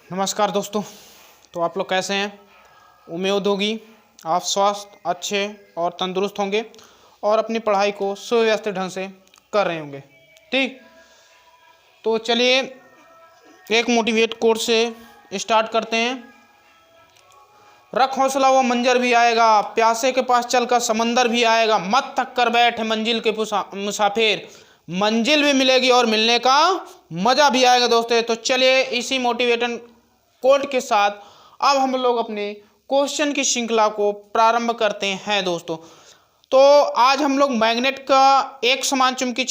नमस्कार दोस्तों। तो आप लोग कैसे हैं? उम्मीद होगी आप स्वस्थ, अच्छे और तंदुरुस्त होंगे और अपनी पढ़ाई को सुव्यवस्थित ढंग से कर रहे होंगे। ठीक, तो चलिए एक मोटिवेट कोट से स्टार्ट करते हैं। रख हौसला, वो मंजर भी आएगा, प्यासे के पास चलकर समंदर भी आएगा। मत थक कर बैठ मंजिल के मुसाफिर, मंजिल भी मिलेगी और मिलने का मजा भी आएगा दोस्तों। तो चलिए इसी मोटिवेशन कोट के साथ अब हम लोग अपने क्वेश्चन की श्रृंखला को प्रारंभ करते हैं दोस्तों। तो आज हम लोग मैग्नेट का एक समान चुंबकीय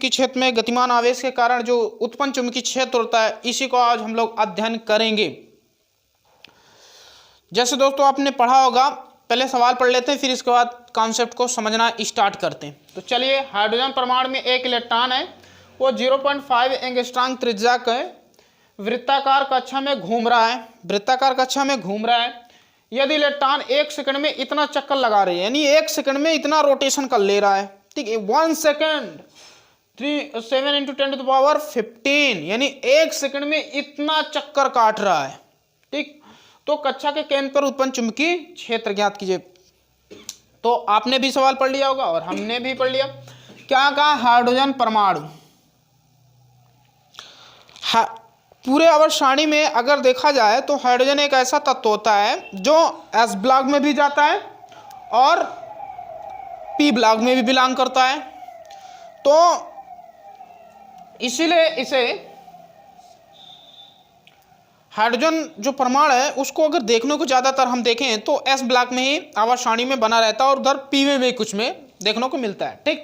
क्षेत्र में गतिमान आवेश के कारण जो उत्पन्न चुंबकीय क्षेत्र होता है, इसी को आज हम लोग अध्ययन करेंगे। जैसे दोस्तों आपने पढ़ा होगा, पहले सवाल पढ़ लेते हैं, फिर इसके बाद कॉन्सेप्ट को समझना स्टार्ट करते हैं। तो चलिए, हाइड्रोजन परमाणु में एक इलेक्ट्रॉन है, वो 0.5 एंगस्ट्रॉम त्रिज्या का वृत्ताकार कक्षा में घूम रहा है। यदि इलेक्ट्रॉन 1 सेकंड में इतना चक्कर लगा रही है, यानी 1 सेकंड में इतना रोटेशन कर ले रहा है, ठीक है। 1 सेकंड 7 × 10⁻15, यानी 1 सेकंड में इतना चक्कर काट रहा है, ठीक। तो कक्षा के केंद्र पर उत्पन्न चुंबकीय क्षेत्र ज्ञात कीजिए। तो आपने भी सवाल पढ़ लिया होगा और हमने भी पढ़ लिया। क्या कहा? हाइड्रोजन परमाणु। पूरे आवर्त सारणी में अगर देखा जाए तो हाइड्रोजन एक ऐसा तत्व होता है जो एस ब्लॉक में भी जाता है और पी ब्लॉक में भी बिलोंग करता है। तो इसीलिए इसे हाइड्रोजन जो परमाणु है उसको अगर देखने को ज़्यादातर हम देखें तो एस ब्लॉक में ही आवर्त सारणी में बना रहता है और उधर पी में भी कुछ में देखने को मिलता है, ठीक।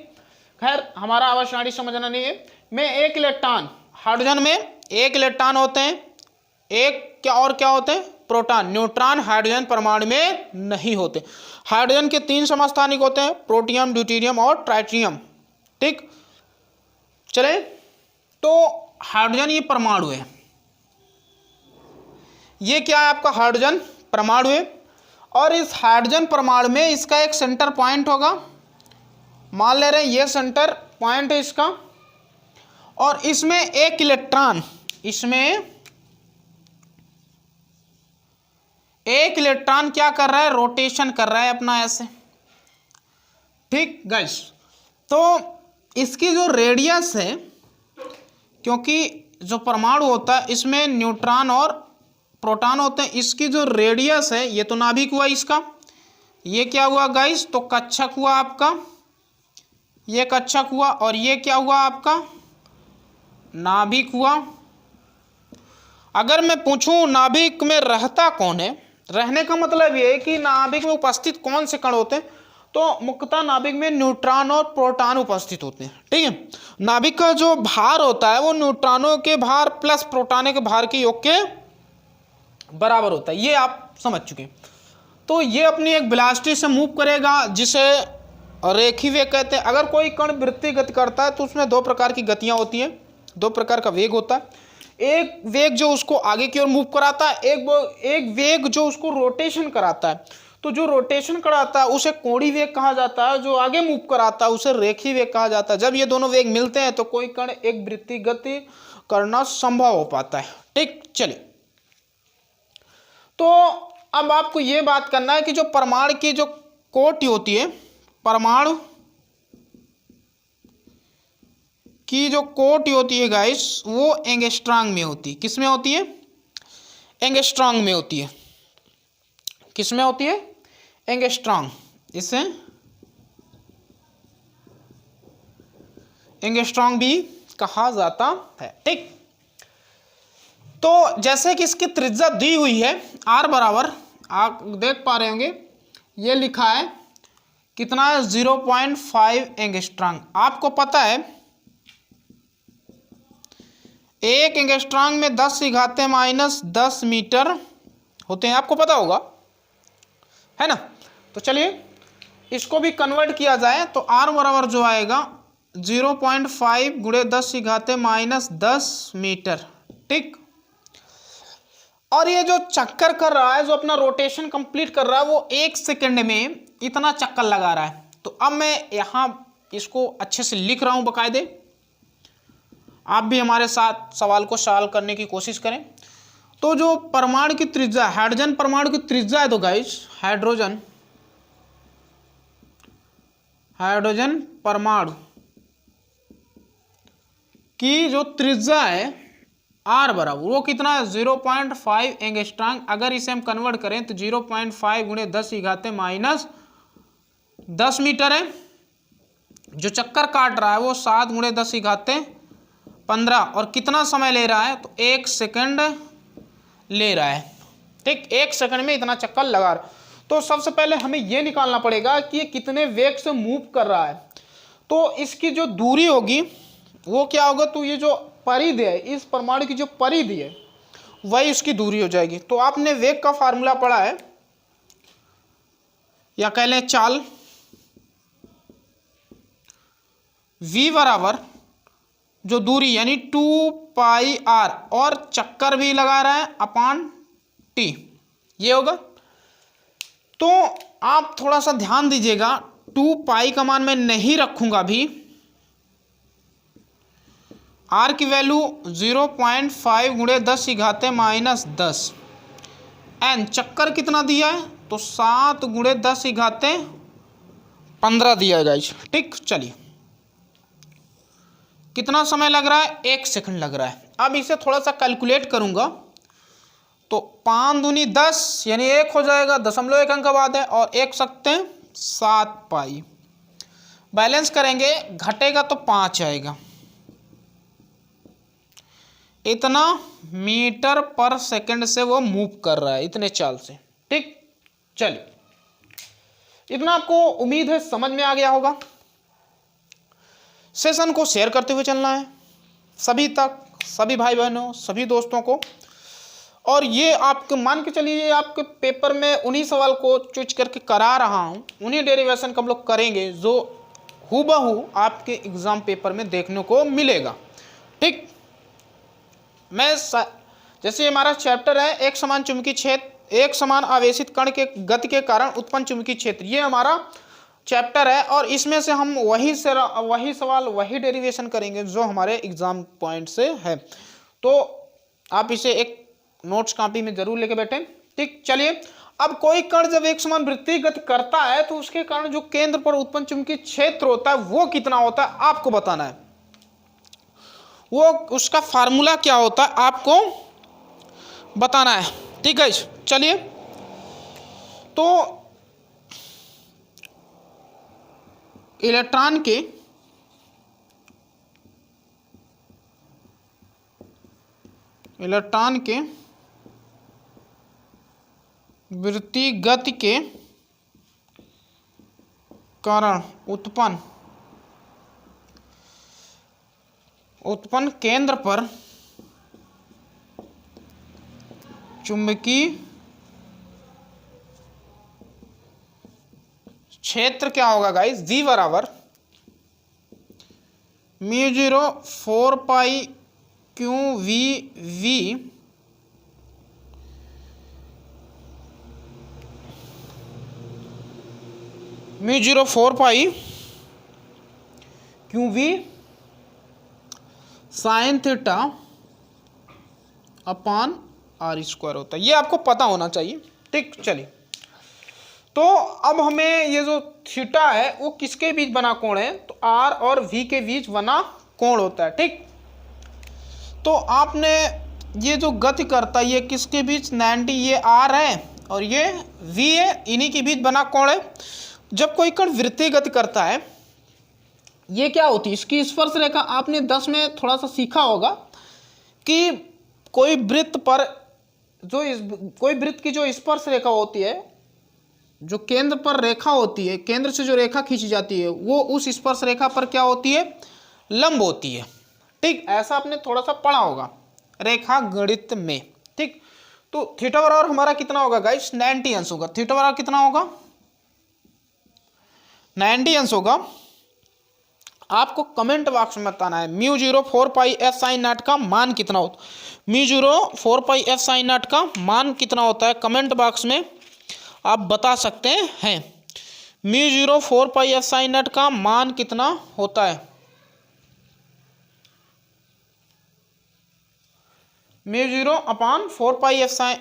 खैर, हमारा आवर्त सारणी समझना नहीं है। में एक इलेक्ट्रॉन, हाइड्रोजन में एक इलेक्ट्रॉन होते हैं, एक क्या होते हैं? प्रोटॉन। न्यूट्रॉन हाइड्रोजन परमाणु में नहीं होते। हाइड्रोजन के 3 समस्थानिक होते हैं, प्रोटियम, ड्यूटेरियम और ट्राइटियम, ठीक। चले, तो हाइड्रोजन ये परमाणु है, ये क्या है? आपका हाइड्रोजन परमाणु है। और इस हाइड्रोजन परमाणु में इसका एक सेंटर पॉइंट होगा, मान ले रहे हैं ये सेंटर पॉइंट है इसका, और इसमें एक इलेक्ट्रॉन, क्या कर रहा है? रोटेशन कर रहा है अपना ऐसे, ठीक गाइस। तो इसकी जो रेडियस है, क्योंकि जो परमाणु होता है इसमें न्यूट्रॉन और प्रोटॉन होते हैं, इसकी जो रेडियस है, ये तो नाभिक हुआ इसका, ये क्या हुआ गाइस? तो कक्षक हुआ आपका, ये कक्षक हुआ, और ये क्या हुआ आपका? नाभिक हुआ। अगर मैं पूछूं नाभिक में रहता कौन है, रहने का मतलब ये है कि नाभिक में उपस्थित कौन से कण होते हैं, तो मुख्यतः नाभिक में न्यूट्रॉन और प्रोटॉन उपस्थित होते हैं, ठीक है। नाभिक का जो भार होता है वो न्यूट्रॉनों के भार प्लस प्रोटॉनों के भार के योग के बराबर होता है, ये आप समझ चुके हैं। तो ये अपनी एक वेलोसिटी से मूव करेगा जिसे रेखीय वेग कहते हैं। अगर कोई कण वृत्तीय गति करता है तो उसमें 2 प्रकार की गतियां होती हैं, 2 प्रकार का वेग होता है। एक वेग जो उसको आगे की ओर मूव कराता है, एक वेग जो उसको रोटेशन कराता है। तो जो रोटेशन कराता है उसे कोणीय वेग कहा जाता है, जो आगे मूव कराता है उसे रेखीय वेग कहा जाता है। जब ये दोनों वेग मिलते हैं तो कोई कण एक वृत्तीय गति करना संभव हो पाता है, ठीक। चलिए, तो अब आपको ये बात करना है कि जो परमाणु की जो कोटि होती है, परमाणु की जो कोटि होती है गाइस, वो एंगस्ट्रॉम में होती है। किस में होती है? एंगस्ट्रॉम में होती है। किस में होती है? एंगस्ट्रॉम। इसे एंगस्ट्रॉम भी कहा जाता है, ठीक। तो जैसे कि इसकी त्रिज्या दी हुई है r बराबर, आप देख पा रहे होंगे, ये लिखा है कितना? 0.5 एंगस्ट्रॉम। आपको पता है 1 एंगस्ट्रॉम में 10⁻⁻10 मीटर होते हैं, आपको पता होगा, है ना। तो चलिए इसको भी कन्वर्ट किया जाए तो r बराबर जो आएगा 0.5 × 10⁻10 मीटर, ठीक। और ये जो चक्कर कर रहा है, जो अपना रोटेशन कंप्लीट कर रहा है, वो 1 सेकंड में इतना चक्कर लगा रहा है। तो अब मैं यहाँ इसको अच्छे से लिख रहा हूँ बाकायदे, आप भी हमारे साथ सवाल को सॉल्व करने की कोशिश करें। तो जो परमाणु की त्रिज्या, हाइड्रोजन परमाणु की त्रिज्या है तो गाइस हाइड्रोजन परमाणु की जो त्रिज्या है आर बराबर वो कितना है 0.5 एंगस्ट्रॉम। अगर इसे हम कन्वर्ट करें तो 0.5 गुणे 10⁻⁻10 मीटर है। जो चक्कर काट रहा है वो 7 गुणे 10⁻15 और कितना समय ले रहा है तो 1 सेकंड ले रहा है। ठीक, 1 सेकंड में इतना चक्कर लगा रहा है। तो सबसे पहले हमें यह निकालना पड़ेगा कि ये कितने वेग से मूव कर रहा है। तो इसकी जो दूरी होगी वो क्या होगा, तो ये जो परिधि है, इस परमाणु की जो परिधि है वही उसकी दूरी हो जाएगी। तो आपने वेग का फार्मूला पढ़ा है, या कह लें चाल, v बराबर जो दूरी यानी 2πr और चक्कर भी लगा रहा है अपान t, ये होगा। तो आप थोड़ा सा ध्यान दीजिएगा, 2π का मान मैं नहीं रखूंगा अभी, r की वैल्यू 0.5 गुणे 10⁻⁻10, n चक्कर कितना दिया है तो 7 गुणे 10⁻15 दिया गाइस। ठीक, चलिए कितना समय लग रहा है, 1 सेकंड लग रहा है। अब इसे थोड़ा सा कैलकुलेट करूंगा तो 5 दूनी 10 यानी 1 हो जाएगा, 0.1 अंक बाद है, और 1 सकते हैं 7π, बैलेंस करेंगे घटेगा तो 5 आएगा। इतना मीटर पर सेकंड से वो मूव कर रहा है, इतने चाल से। ठीक, चलिए इतना आपको उम्मीद है समझ में आ गया होगा। सेशन को शेयर करते हुए चलना है सभी तक, सभी भाई बहनों, सभी दोस्तों को। और ये आपके मान के चलिए, ये आपके पेपर में उन्हीं सवाल को चूज करके करा रहा हूँ, उन्हीं डेरिवेशन का हम लोग करेंगे जो हूबहू आपके एग्जाम पेपर में देखने को मिलेगा। ठीक, मैं जैसे हमारा चैप्टर है एक समान चुंबकीय क्षेत्र, एक समान आवेशित कण के गति के कारण उत्पन्न चुंबकीय क्षेत्र, ये हमारा चैप्टर है। और इसमें से हम वही सवाल वही डेरिवेशन करेंगे जो हमारे एग्जाम पॉइंट से है। तो आप इसे एक नोट्स कॉपी में जरूर लेके बैठें। ठीक, चलिए अब कोई कण जब एक समान वृत्तीय गति करता है तो उसके कारण जो केंद्र पर उत्पन्न चुंबकीय क्षेत्र होता है वो कितना होता है आपको बताना है। वो उसका फार्मूला क्या होता है आपको बताना है। ठीक है, चलिए तो इलेक्ट्रॉन के वृत्तीय गति के कारण उत्पन्न केंद्र पर चुंबकीय क्षेत्र क्या होगा गाइस, V बराबर μ0 4π QV μ0 4π QV sine theta upon r² होता है, ये आपको पता होना चाहिए। ठीक, चलिए तो अब हमें ये जो थीटा है वो किसके बीच बना कोण है, तो r और v के बीच बना कोण होता है। ठीक, तो आपने ये जो गति करता है ये किसके बीच 90, ये r है और ये v है, इन्हीं के बीच बना कोण है। जब कोई कण वृत्तीय गति करता है ये क्या होती है, इसकी स्पर्श रेखा आपने 10 में थोड़ा सा सीखा होगा कि कोई वृत्त पर कोई वृत्त की जो स्पर्श रेखा होती है, जो केंद्र पर रेखा होती है, केंद्र से जो रेखा खींची जाती है वो उस स्पर्श रेखा पर क्या होती है, लंब होती है। ठीक, ऐसा आपने थोड़ा सा पढ़ा होगा रेखा गणित में। ठीक, तो थीटा बराबर हमारा कितना होगा गाइस, 90 अंश होगा। थीटा बराबर कितना होगा, 90 अंश होगा। आपको कमेंट बॉक्स में बताना है μ0 4π f sin नॉट का मान कितना होता है, μ0 4π f sin नॉट का मान कितना होता है, कमेंट बॉक्स में आप बता सकते हैं। μ0 4π f sin नॉट का मान कितना होता है, म्यू जीरो अपान 4 पाई एफ साइन,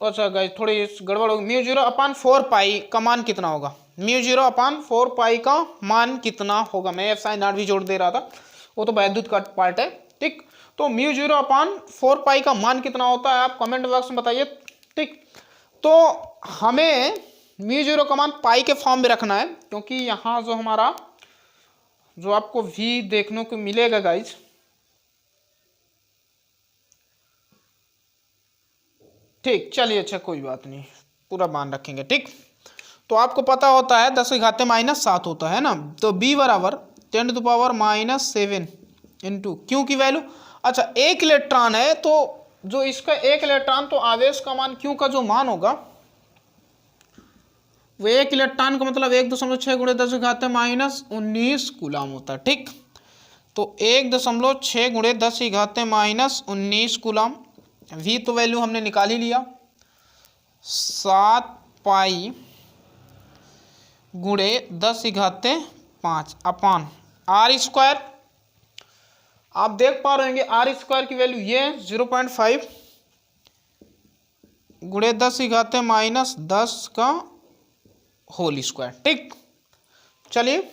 अच्छा गाइस थोड़ी गड़बड़ होगी, म्यू जीरो अपान 4 पाई का मान कितना होगा, म्यू जीरो अपान 4 पाई का मान कितना होगा। मैं एफ साइन नॉट भी जोड़ दे रहा था, वो तो वैद्युत का पार्ट है, ठीक। तो म्यू जीरो अपान 4 पाई का मान कितना होता है आप कमेंट बॉक्स में बताइए, ठीक। तो हमें म्यू जीरो का मान पाई के फॉर्म में रखना है, क्योंकि यहाँ जो हमारा जो आपको v देखने को मिलेगा गाइज, ठीक। चलिए अच्छा कोई बात नहीं, पूरा मान रखेंगे, ठीक। तो आपको पता होता है 10⁻⁻7 होता है ना, तो b बराबर 10⁻⁻7 इंटू क्यू की वैल्यू, अच्छा एक इलेक्ट्रॉन है तो जो इसका एक इलेक्ट्रॉन, तो आवेश का मान क्यू का जो मान होगा वो एक इलेक्ट्रॉन का मतलब 1.6 × 10⁻⁻19 कूलाम होता है, ठीक। तो 1.6 × 10⁻⁻19 कूलाम। v तो वैल्यू हमने निकाल ही लिया, 7 पाई गुणे 10⁻5 अपान आर स्क्वायर। आप देख पा रहे हैं आर स्क्वायर की वैल्यू ये 0.5 गुणे 10⁻10 का होल स्क्वायर, ठीक। चलिए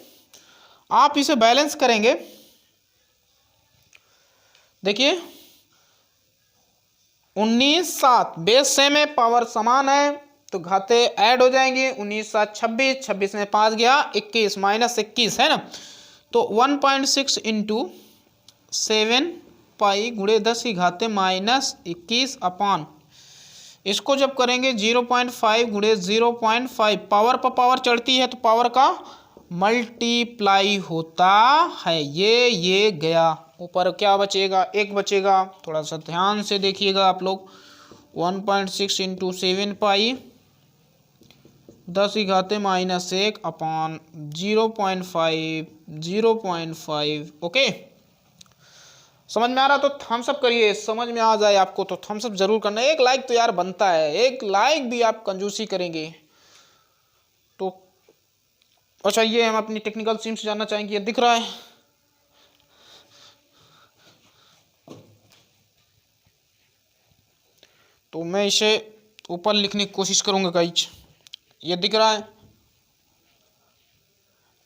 आप इसे बैलेंस करेंगे, देखिए 19 7 बेस सेम है, पावर समान है, तो घाते ऐड हो जाएंगे, 19 7 26, 26 में 5 गया 21 -21 है ना, तो 1.6 इंटू 7 पाई गुणे 10⁻⁻21 अपान, इसको जब करेंगे 0.5 गुणे 0.5, पावर पर पावर चढ़ती है तो पावर का मल्टीप्लाई होता है, ये गया, ऊपर क्या बचेगा, एक बचेगा, थोड़ा सा ध्यान से देखिएगा आप लोग, 1.6 इंटू 7 पाई 10⁻⁻1 अपान 0.5, ओके। समझ में आ रहा तो थम्स अप करिए, समझ में आ जाए आपको तो थम्स अप जरूर करना, एक लाइक तो यार बनता है, एक लाइक भी आप कंजूसी करेंगे तो। अच्छा ये हम अपनी टेक्निकल सीम से जानना चाहेंगे, ये दिख रहा है, तो मैं इसे ऊपर लिखने की कोशिश करूंगा गाइज, ये दिख रहा है,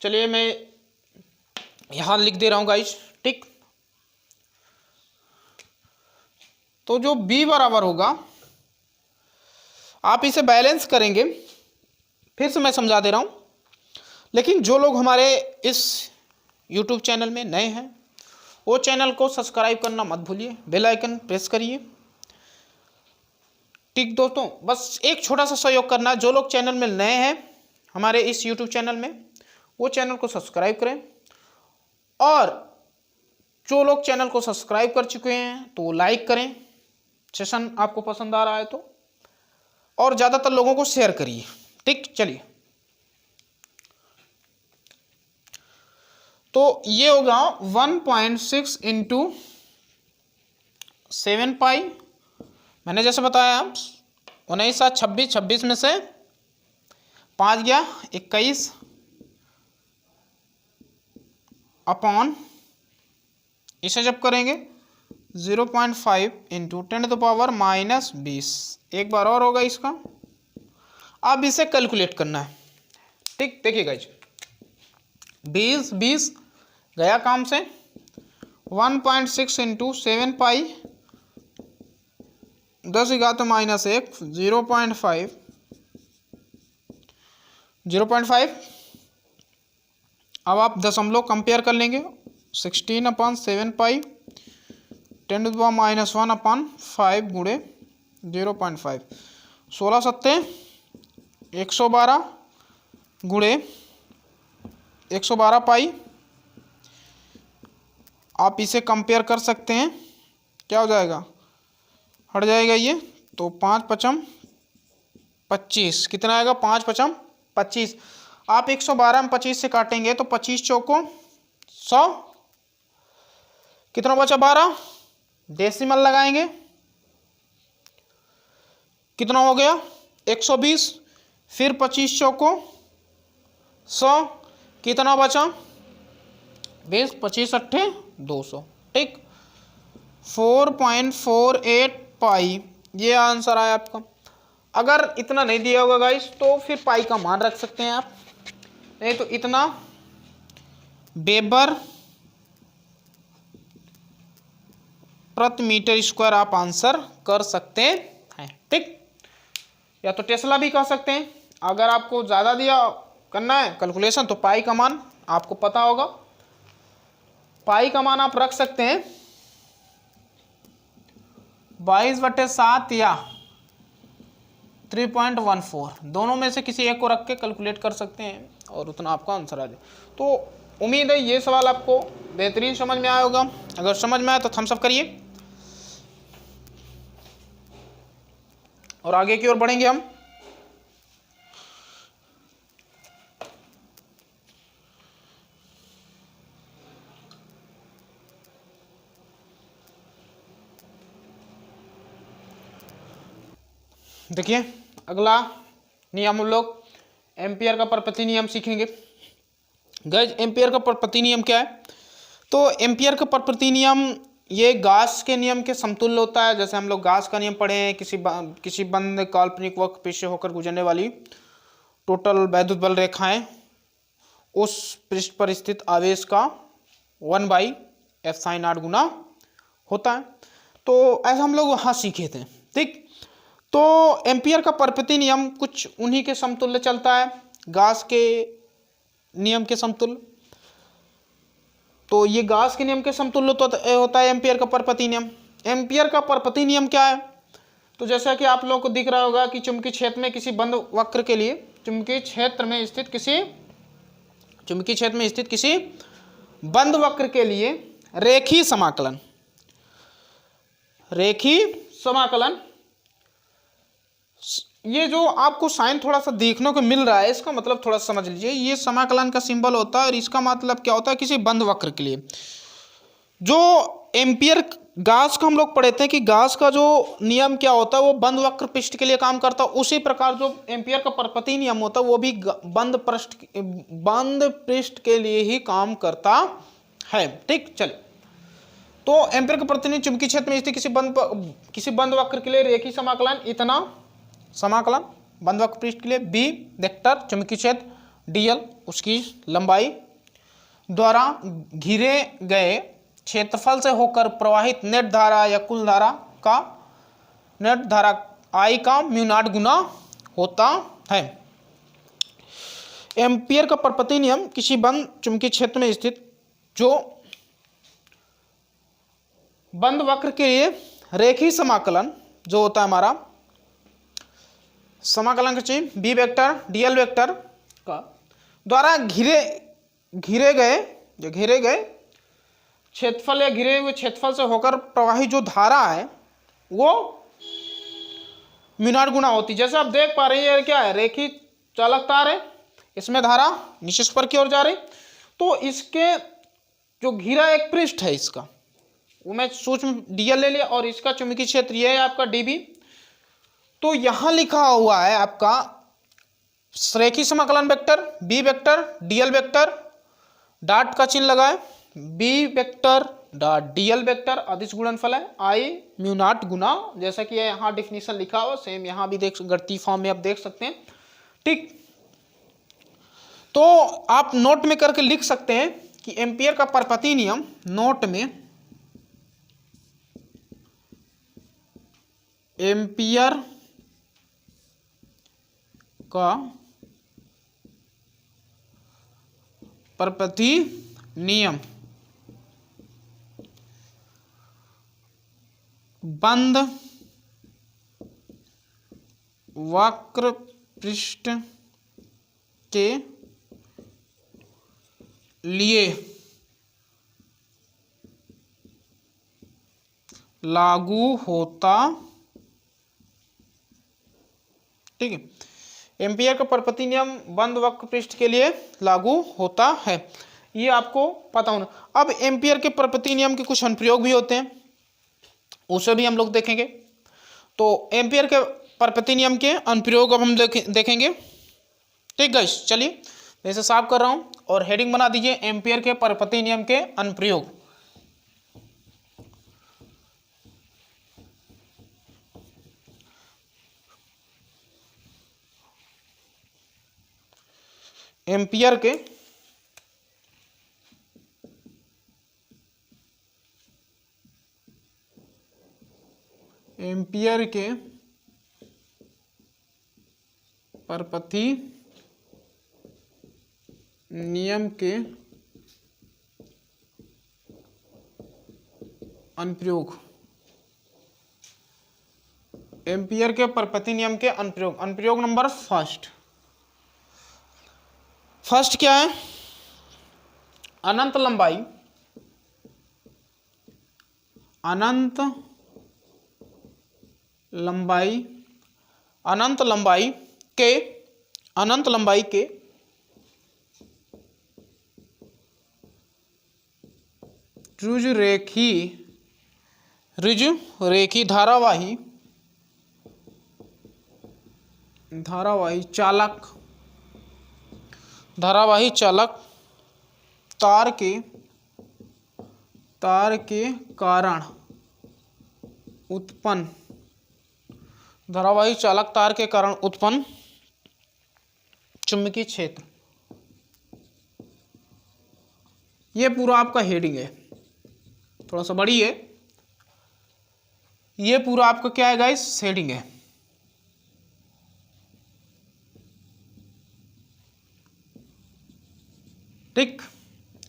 चलिए मैं यहां लिख दे रहा हूं गाइज, ठीक। तो जो b बराबर होगा, आप इसे बैलेंस करेंगे, फिर से मैं समझा दे रहा हूं, लेकिन जो लोग हमारे इस YouTube चैनल में नए हैं वो चैनल को सब्सक्राइब करना मत भूलिए, बेल आइकन प्रेस करिए, ठीक दोस्तों। बस एक छोटा सा सहयोग करना, जो लोग चैनल में नए हैं हमारे इस YouTube चैनल में, वो चैनल को सब्सक्राइब करें, और जो लोग चैनल को सब्सक्राइब कर चुके हैं तो वो लाइक करें, सेशन आपको पसंद आ रहा है तो, और ज़्यादातर लोगों को शेयर करिए, ठीक। चलिए तो ये होगा 1.6 इंटू 7 पाई, मैंने जैसे बताया 19 7 26, 26 में से 5 गया 21 अपॉन, इसे जब करेंगे 0.5 इंटू 10⁻⁻20, एक बार और होगा इसका, अब इसे कैलकुलेट करना है, ठीक। देखिएगा 20 गया काम से, 1.6 इंटू 7 पाई 10⁻⁻1 0.5, अब आप दशमलव कंपेयर कर लेंगे, 16/7 पाई 10⁻⁻1/5 गुणे 0.5, 16 सत्ते 112 गुणे 112 पाई, आप इसे कंपेयर कर सकते हैं, क्या हो जाएगा, हट जाएगा ये, तो 5 पचम 25, कितना आएगा, 5 पचम 25, आप 112 में 25 से काटेंगे तो 25 चौको 100, कितना बचा 12, डेसिमल लगाएंगे, कितना हो गया 120, फिर 25 चौको 100, कितना बचा 20, 25 अट्ठे 200, ठीक। 4.48 पाई, ये आंसर आया आपका। अगर इतना नहीं दिया होगा गाइस तो फिर पाई का मान रख सकते हैं आप, नहीं तो इतना वेबर प्रति मीटर स्क्वायर आप आंसर कर सकते हैं। ठीक, या तो टेस्ला भी कह सकते हैं। अगर आपको ज़्यादा दिया करना है कैलकुलेशन तो पाई का मान आपको पता होगा, पाई का मान आप रख सकते हैं 22/7 या 3.14, दोनों में से किसी एक को रख के कैलकुलेट कर सकते हैं और उतना आपका आंसर आ जाए। तो उम्मीद है ये सवाल आपको बेहतरीन समझ में आया होगा। अगर समझ में आया तो थम्स अप करिए और आगे की ओर बढ़ेंगे हम। देखिए अगला नियम हम लोग एम्पियर का परपति नियम सीखेंगे। गाइस एम्पियर का परपति नियम क्या है? तो एम्पियर का परपति नियम ये गास के नियम के समतुल्य होता है। जैसे हम लोग गास का नियम पढ़े हैं, किसी बंद काल्पनिक वक्र से होकर गुजरने वाली टोटल वैद्युत बल रेखाएं उस पृष्ठ पर स्थित आवेश का 1/f(sin_r) गुना होता है। तो ऐसा हम लोग वहाँ सीखे थे। ठीक, तो एम्पियर का परपति नियम कुछ उन्हीं के समतुल्य चलता है, गास के नियम के समतुल्य। तो ये गास के नियम के समतुल्य तो होता है एम्पियर का परपति नियम। एम्पियर का परपति नियम क्या है? तो जैसा कि आप लोगों को दिख रहा होगा कि चुंबकीय क्षेत्र में किसी बंद वक्र के लिए चुंबकीय क्षेत्र में स्थित किसी बंद वक्र के लिए रेखीय समाकलन, ये जो आपको साइन थोड़ा सा देखने को मिल रहा है इसका मतलब थोड़ा समझ लीजिए। ये समाकलन का सिंबल होता है और इसका मतलब क्या होता है? किसी बंद वक्र के लिए जो एम्पियर गास का हम लोग पढ़े थे कि गास का जो नियम क्या होता है वो बंद वक्र पृष्ठ के लिए काम करता है। उसी प्रकार जो एम्पियर का परपति नियम होता है वो भी बंद पृष्ठ के लिए ही काम करता है। ठीक, चलिए तो एम्पियर का परपति नियम चुंबकीय क्षेत्र में स्थित किसी बंद वक्र के लिए रेखीय समाकलन बंद वक्र पृष्ठ के लिए बी वेक्टर चुंबकीय क्षेत्र dl उसकी लंबाई द्वारा घिरे गए क्षेत्रफल से होकर प्रवाहित नेट धारा या कुल धारा का नेट धारा I का म्यू0 गुना होता है। एम्पियर का परपति नियम किसी बंद चुंबकीय क्षेत्र में स्थित जो बंद वक्र के लिए रेखीय समाकलन जो होता है हमारा समाकलन का चिन्ह बी वेक्टर dl वेक्टर का द्वारा घिरे गए क्षेत्रफल या घिरे हुए क्षेत्रफल से होकर प्रवाही जो धारा है वो म्यू0 गुना होती। जैसे आप देख पा रहे हैं क्या है, रेखीय चालक तार है, इसमें धारा नीचे से ऊपर की ओर जा रही। तो इसके जो घिरा एक पृष्ठ है इसका वो मैं सूक्ष्म dl ले लिया और इसका चुंबकीय क्षेत्र ये है आपका db। तो यहां लिखा हुआ है आपका रेखीय समाकलन vector B vector dl vector dot का चिन्ह लगाए B vector dot dl vector अदिश गुणनफल है I म्यू0 गुना, जैसा कि यहाँ डिफिनीशन लिखा हो सेम यहाँ भी देख गणितीय फॉर्म में आप देख सकते हैं। ठीक, तो आप नोट में करके लिख सकते हैं कि एम्पियर का परपति नियम नोट में एम्पियर का परपति नियम बंद वक्र पृष्ठ के लिए लागू होता। ठीक है, एम्पियर का परपति नियम बंद वक्र पृष्ठ के लिए लागू होता है, ये आपको पता होना। अब एम्पियर के परपति नियम के कुछ अनुप्रयोग भी होते हैं, उसे भी हम लोग देखेंगे। तो एम्पियर के परपति नियम के अनुप्रयोग अब हम देखेंगे। ठीक गाइस, चलिए मैं इसे साफ कर रहा हूं और हेडिंग बना दीजिए एम्पियर के परपति नियम के अनुप्रयोग। एम्पियर के परपथी नियम के अनुप्रयोग। एम्पियर के परपथी नियम के अनुप्रयोग। अनुप्रयोग नंबर फर्स्ट क्या है? अनंत लंबाई के रुजुरेखी धारावाही चालक तार के कारण उत्पन्न चुंबकीय क्षेत्र। ये पूरा आपका हेडिंग है, थोड़ा सा बड़ी है। ये पूरा आपका क्या है गाइस? हेडिंग है। ठीक,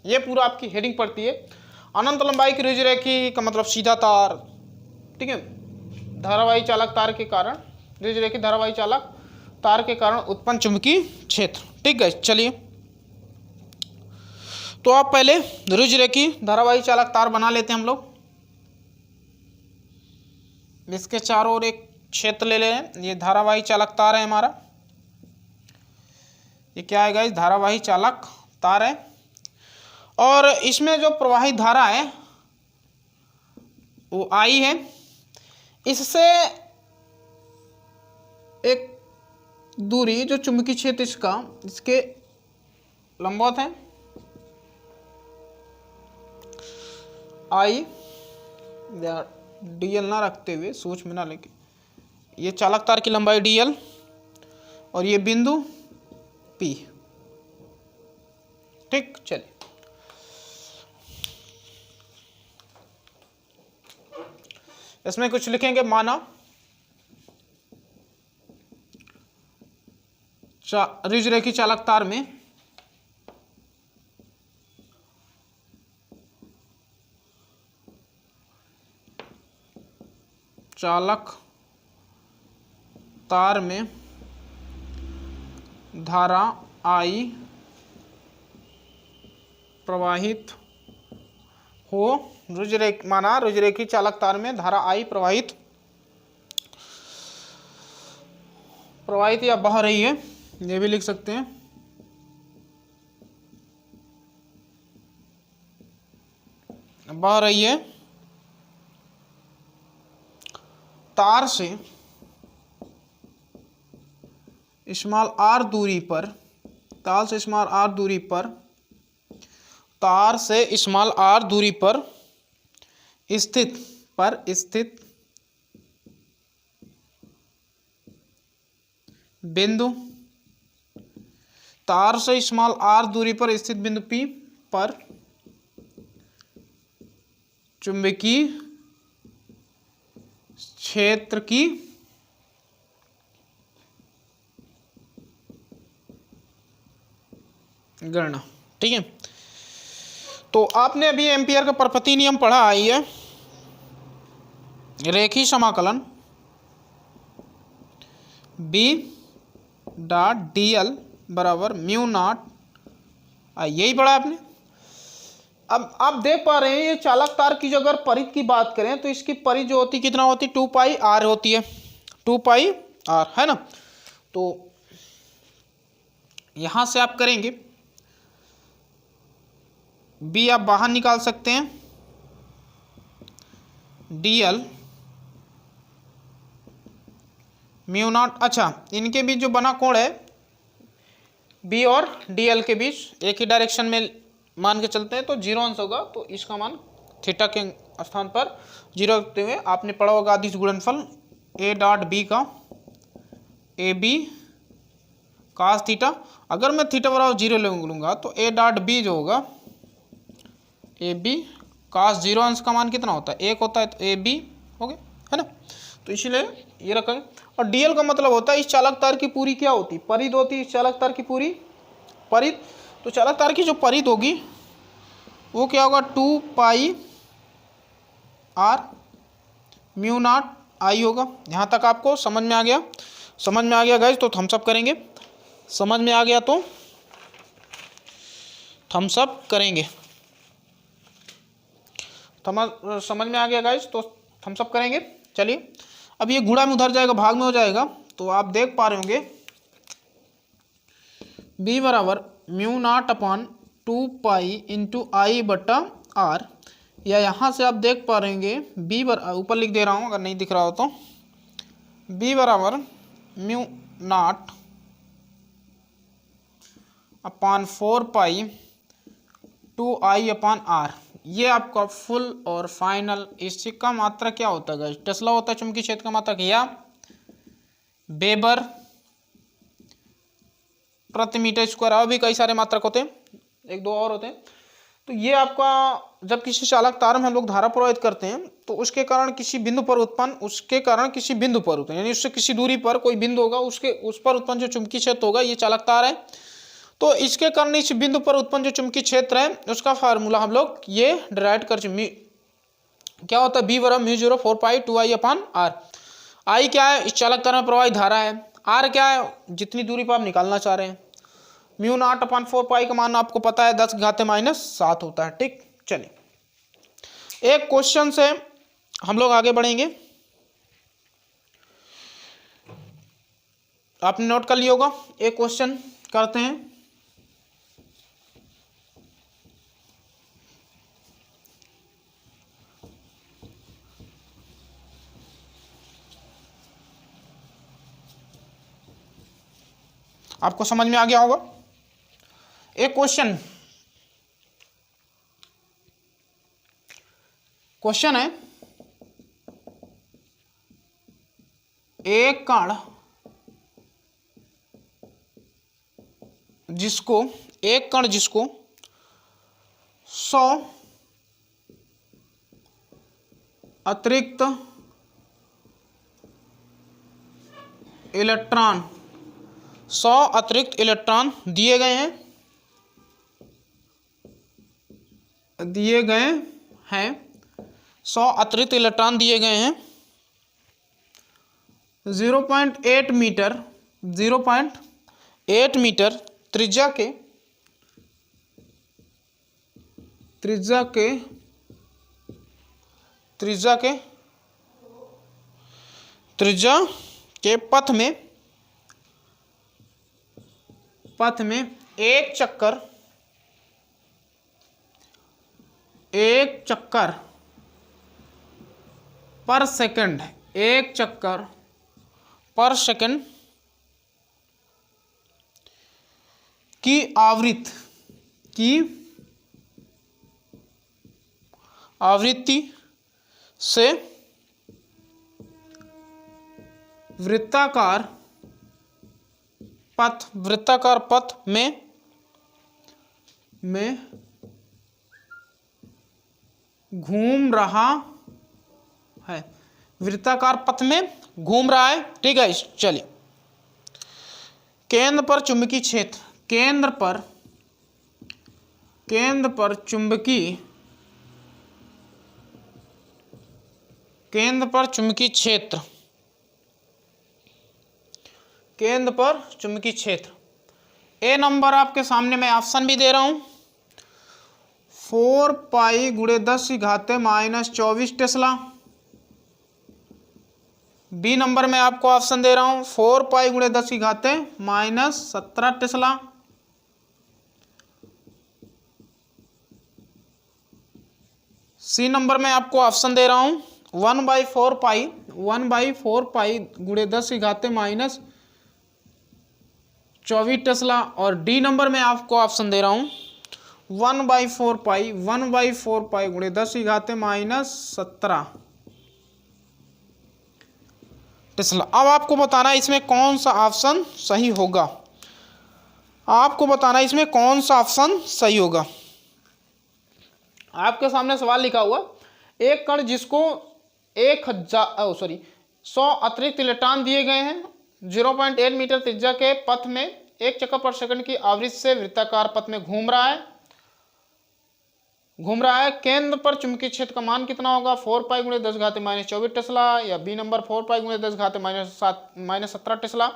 ये पूरा आपकी हेडिंग पड़ती है। अनंत लंबाई की रुजुरेखी का मतलब सीधा तार, ठीक है, धारावाही चालक तार के कारण, रुजुरेखी धारावाही चालक तार के कारण उत्पन्न चुंबकीय क्षेत्र। ठीक है, चलिए तो आप पहले रुजुरेखी धारावाही चालक तार बना लेते हैं हम लोग। इसके चारों ओर एक क्षेत्र ले लें। ये धारावाही चालक तार है हमारा। ये क्या है गाइस? धारावाही चालक तार है। और इसमें जो प्रवाहित धारा है वो आई है। इससे एक दूरी जो चुंबकीय क्षेत्र इसके लंबवत है, आई डीएल ना रखते हुए, सोच में ना लेके, ये चालक तार की लंबाई डीएल और ये बिंदु पी। ठीक, चलिए इसमें कुछ लिखेंगे। माना रुजुरेखी चालक तार में धारा आई प्रवाहित हो। रुजुरेखी चालक तार में धारा आई प्रवाहित या बह रही है, ये भी लिख सकते हैं। बह रही है तार से स्मॉल आर दूरी पर, तार से स्मॉल आर दूरी पर स्थित बिंदु, तार से स्मॉल आर दूरी पर स्थित बिंदु P पर चुंबकीय क्षेत्र की गणना। ठीक है, तो आपने अभी एम्पियर का परपथी नियम पढ़ा आई है। रेखी समाकलन B डॉट DL बराबर म्यू नॉट, यही पढ़ा आपने। अब आप देख पा रहे हैं ये चालक तार की जो अगर परिध की बात करें तो इसकी परिध जो होती कितना होती? 2 पाई आर होती है, 2 पाई आर, है ना। तो यहां से आप करेंगे बी आप बाहर निकाल सकते हैं, DL म्यू नॉट। अच्छा, इनके बीच जो बना कोण है B और DL के बीच एक ही डायरेक्शन में मान के चलते हैं तो 0 अंश होगा, तो इसका मान थीटा के स्थान पर 0 रखते हुए आपने पढ़ा होगा अदिश गुणनफल A डॉट B का AB cos थीटा। अगर मैं थीटा बराबर 0 लूँगा तो ए डॉट बी जो होगा ए बी cos 0 अंश का मान कितना होता है 1 होता है, तो ए बी हो गया, है ना। तो इसलिए ये रखेंगे। और डीएल का मतलब होता है इस चालक तार की पूरी क्या होती, परिध होती है। इस चालक तार की पूरी परिध, तो चालक तार की जो परिध होगी वो क्या होगा 2 पाई आर म्यू नॉट आई होगा। यहाँ तक आपको समझ में आ गया? समझ में आ गया गाइस तो थम्स अप करेंगे। समझ में आ गया तो थम्स अप करेंगे। समझ में आ गया गाइस तो थम्स अप करेंगे। चलिए अब ये गुणा में उधर जाएगा, भाग में हो जाएगा, तो आप देख पा रहे होंगे b बराबर mu naught upon 2 pi into I बटा आर, या यहाँ से आप देख पा रहे होंगे b बराबर, ऊपर लिख दे रहा हूँ अगर नहीं दिख रहा हो तो, b बराबर mu naught upon 4 pi 2 I upon R. ये आपका फुल और फाइनल। इससे का मात्रा क्या होता है? टेस्ला होता है चुंबकीय क्षेत्र का मात्रक, या वेबर प्रति मीटर स्क्वायर। और भी कई सारे मात्रक होते हैं, एक दो और होते हैं। तो ये आपका जब किसी चालक तार में हम लोग धारा प्रवाहित करते हैं तो उसके कारण किसी बिंदु पर उत्पन्न यानी उससे किसी दूरी पर कोई बिंदु होगा, उस पर उत्पन्न जो चुंबकीय क्षेत्र होगा, ये चालक तार है। तो इसके कारण इस बिंदु पर उत्पन्न जो चुंबकीय क्षेत्र है उसका फार्मूला हम लोग ये डिराइव कर क्या होता है, बी बराबर mu 0 4 pi 2 I upon R. I क्या है? इस चालक तार में प्रवाहित धारा है। आर क्या है? जितनी दूरी पर आप निकालना चाह रहे हैं। म्यू नॉट अपॉन 4 पाई का मान आपको पता है 10⁻⁻7 होता है। ठीक, चलिए एक क्वेश्चन से हम लोग आगे बढ़ेंगे। आपने नोट कर लिया होगा, एक क्वेश्चन करते हैं। आपको समझ में आ गया होगा। एक क्वेश्चन है, एक कण जिसको 100 अतिरिक्त इलेक्ट्रॉन दिए गए हैं 100 अतिरिक्त इलेक्ट्रॉन दिए गए हैं 0.8 मीटर त्रिज्या के पथ में एक चक्कर पर सेकंड की आवृत्ति से वृत्ताकार पथ में घूम रहा है। वृत्ताकार पथ में घूम रहा है। ठीक है, चलिए केंद्र पर चुंबकीय क्षेत्र, केंद्र पर चुंबकीय क्षेत्र ए नंबर आपके सामने मैं ऑप्शन भी दे रहा हूं 4 पाई गुणे 10⁻⁻24 टेस्ला। बी नंबर में आपको ऑप्शन दे रहा हूं 4 पाई गुणे 10⁻⁻17 टेस्ला। सी नंबर में आपको ऑप्शन दे रहा हूं 1/4 पाई गुणे 10⁻24 टेस्ला। और डी नंबर में आपको ऑप्शन दे रहा हूं 1/4 पाई गुणे 10⁻17 टेस्ला। अब आपको बताना है इसमें कौन सा ऑप्शन सही होगा। आपको बताना है इसमें कौन सा ऑप्शन सही होगा। आपके सामने सवाल लिखा हुआ, एक कण जिसको 100 अतिरिक्त इलेक्ट्रॉन दिए गए हैं 0.8 मीटर त्रिज्या के पथ में 1 चक्कर पर सेकंड की आवृत्ति से वृत्ताकार पथ में घूम रहा है, केंद्र पर चुंबकीय क्षेत्र का मान कितना होगा, 4 पाई गुणे 10 घाते -24 टेस्ला, या बी नंबर 4 पाई गुणे 10 घाते -17 टेस्ला,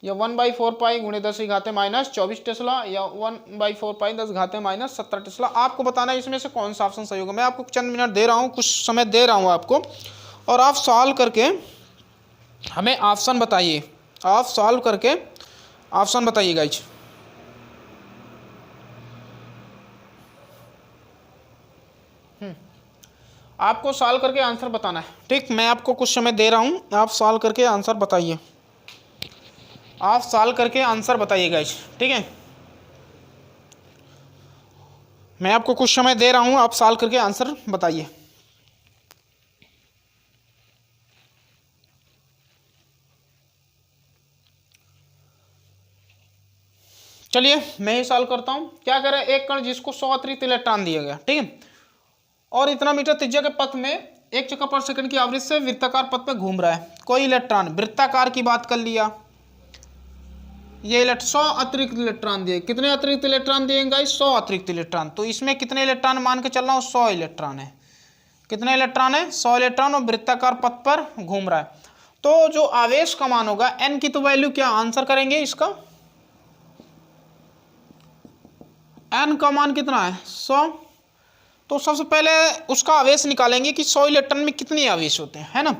या 1/4 पाई गुणे 10 घाते -24 टेस्ला, या 1/4 पाई 10 घाते -17 टेस्ला। आपको बताना है इसमें से कौन सा ऑप्शन सही होगा। मैं आपको चंद मिनट दे रहा हूँ, कुछ समय दे रहा हूँ आपको, और आप सॉल्व करके हमें ऑप्शन बताइए। आप सॉल्व करके ऑप्शन बताइए गाइज। आपको सॉल्व करके आंसर बताना है, ठीक। मैं आपको कुछ समय दे रहा हूँ, आप सॉल्व करके आंसर बताइए। आप सॉल्व करके आंसर बताइए गाइज, ठीक है। मैं आपको कुछ समय दे रहा हूँ, आप सॉल्व करके आंसर बताइए। चलिए मैं ही सॉल्व करता हूँ। क्या करें, एक कण जिसको 100 अतिरिक्त इलेक्ट्रॉन दिया गया, ठीक है, और इतना मीटर त्रिज्या के पथ में 1 चक्कर पर सेकंड की आवृत्ति से वृत्ताकार पथ में घूम रहा है। कोई इलेक्ट्रॉन, वृत्ताकार की बात कर लिया, ये 100 अतिरिक्त इलेक्ट्रॉन दिए। कितने अतिरिक्त इलेक्ट्रॉन दिए गाइस, 100 अतिरिक्त इलेक्ट्रॉन। तो इसमें कितने इलेक्ट्रॉन मान के चल रहा हूँ, 100 इलेक्ट्रॉन है। कितने इलेक्ट्रॉन है, 100 इलेक्ट्रॉन, और वृत्ताकार पथ पर घूम रहा है। तो जो आवेश का मान होगा n की तो वैल्यू क्या आंसर करेंगे इसका, n का मान कितना है, 100। तो सबसे पहले उसका आवेश निकालेंगे कि 100 इलेक्ट्रॉन में कितने आवेश होते हैं, है ना।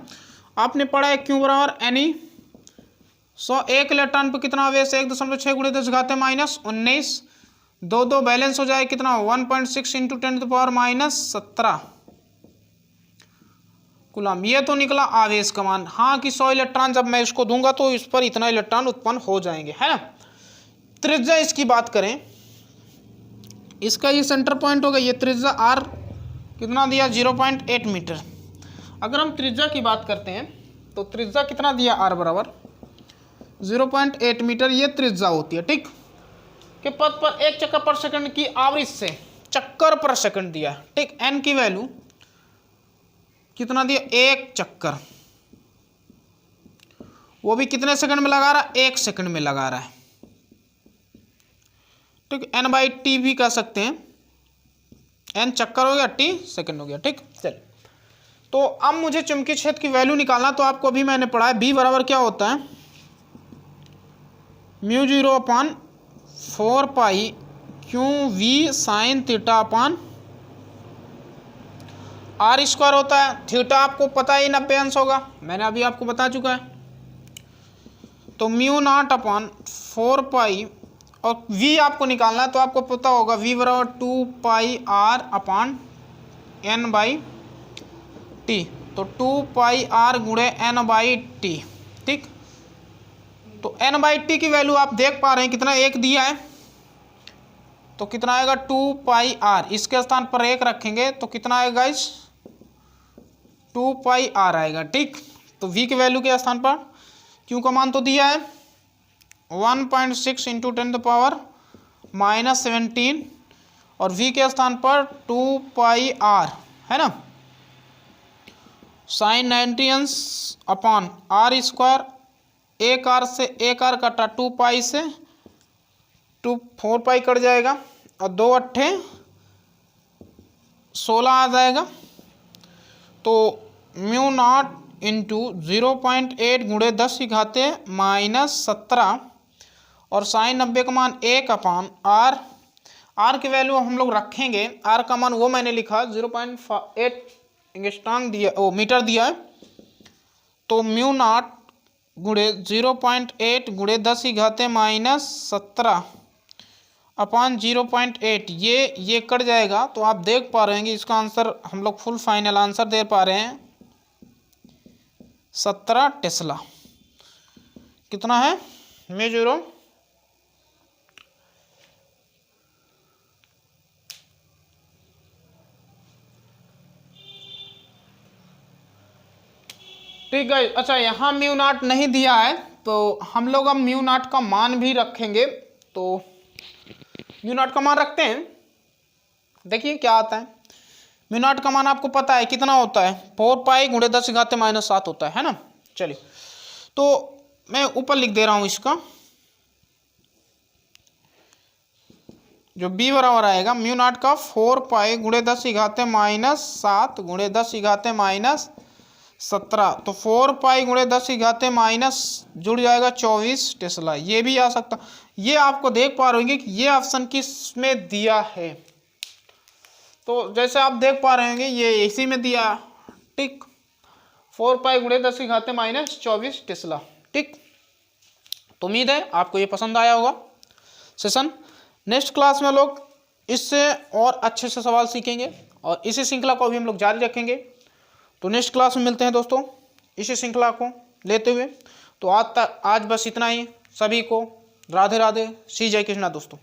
आपने पढ़ा है Q बराबर Ne। 100 एक इलेक्ट्रॉन पर कितना आवेश, 1.6 गुणे 10 घाते -19, 2 बैलेंस हो जाए कितना, 1.6 इंटू 10⁻17 कूलम। ये तो निकला आवेश का मान। हाँ कि 100 इलेक्ट्रॉन जब मैं इसको दूंगा तो इस पर इतना इलेक्ट्रॉन उत्पन्न हो जाएंगे, है ना। त्रिज्या इसकी बात करें, इसका ये सेंटर पॉइंट होगा, ये त्रिज्या r कितना दिया, 0.8 मीटर। अगर हम त्रिज्या की बात करते हैं तो त्रिज्या कितना दिया, r बराबर 0.8 मीटर ये त्रिज्या होती है, ठीक। के पथ पर 1 चक्कर पर सेकंड की आवृत्ति से, चक्कर पर सेकंड दिया, ठीक। n की वैल्यू कितना दिया, 1 चक्कर, वो भी कितने सेकंड में लगा रहा है, 1 सेकंड में लगा रहा है, ठीक। n/t भी कह सकते हैं, n चक्कर हो गया, t सेकंड हो गया, ठीक। चलिए तो अब मुझे चुंबकीय क्षेत्र की वैल्यू निकालना। तो आपको अभी मैंने पढ़ा है b बराबर क्या होता है, μ0/4 पाई qv sine theta upon r square होता है। थीटा आपको पता ही 90 अंश होगा, मैंने अभी आपको बता चुका है। तो μ0/4 पाई, और v आपको निकालना है तो आपको पता होगा v बराबर 2 पाई r अपान n/t। तो 2 पाई r गुणे n/t, ठीक। तो n/t की वैल्यू आप देख पा रहे हैं कितना, 1 दिया है, तो कितना आएगा 2 पाई r, इसके स्थान पर 1 रखेंगे तो कितना आएगा गाइस, 2 पाई r आएगा, ठीक। तो v की वैल्यू के स्थान पर q का मान तो दिया है 1.6 इंटू 10⁻17, और v के स्थान पर 2 पाई r, है ना, साइन 90 अंश अपान r स्क्वायर, 1 r से 1 r कटा, 2 पाई से 4 पाई कट जाएगा, और 2 अट्ठे 16 आ जाएगा। तो μ0 इंटू 0.8 गुणे 10 की घाते -17, और साइन 90 का मान 1 अपान r। r की वैल्यू हम लोग रखेंगे, r का मान वो मैंने लिखा 0.8 एंगस्ट्रॉम दिया, ओ मीटर दिया है। तो μ0 गुणे 0.8 गुणे 10 की घाते -17 अपान 0.8, ये कट जाएगा। तो आप देख पा रहे हैं कि इसका आंसर हम लोग फुल फाइनल आंसर दे पा रहे हैं 17 टेस्ला। कितना है, μ0 ठीक है। अच्छा यहाँ μ0 नहीं दिया है तो हम लोग अब μ0 का मान भी रखेंगे। तो म्यू नॉट का मान रखते हैं, देखिए क्या आता है। म्यू नॉट का मान आपको पता है कितना होता है, 4 पाई गुणे 10⁻⁻7 होता है ना। चलिए तो मैं ऊपर लिख दे रहा हूं इसका, जो b बराबर आएगा म्यू नॉट का 4 पाई गुणे 10⁻⁻7 गुणे 10⁻⁻17। तो 4 पाई गुणे 10⁻⁻ जुड़ जाएगा 24 टेस्ला। ये भी आ सकता, ये आपको देख पा रहे होंगे कि ये ऑप्शन किस में दिया है। तो जैसे आप देख पा रहे होंगे ये इसी में दिया, ठीक, 4 पाई गुणे 10⁻⁻24 टेस्ला, ठीक। तो उम्मीद है आपको ये पसंद आया होगा सेशन। नेक्स्ट क्लास में लोग इससे और अच्छे से सवाल सीखेंगे और इसी श्रृंखला को भी हम लोग जारी रखेंगे। तो नेक्स्ट क्लास में मिलते हैं दोस्तों इसी श्रृंखला को लेते हुए। तो आज बस इतना ही। सभी को राधे राधे, श्री जय कृष्णा दोस्तों।